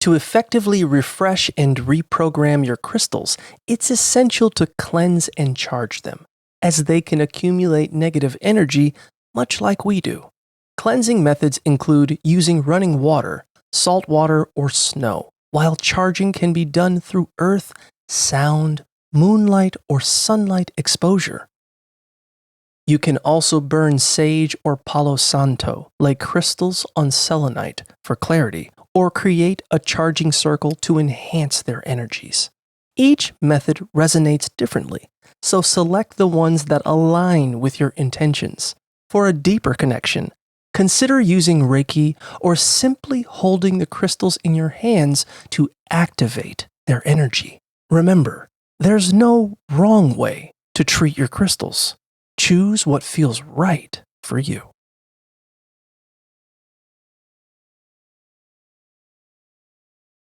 To effectively refresh and reprogram your crystals, it's essential to cleanse and charge them, as they can accumulate negative energy much like we do. Cleansing methods include using running water, salt water, or snow, while charging can be done through earth, sound, moonlight, or sunlight exposure. You can also burn sage or palo santo, like crystals on selenite, for clarity, or create a charging circle to enhance their energies. Each method resonates differently, so select the ones that align with your intentions. For a deeper connection, consider using Reiki or simply holding the crystals in your hands to activate their energy. Remember, there's no wrong way to treat your crystals. Choose what feels right for you.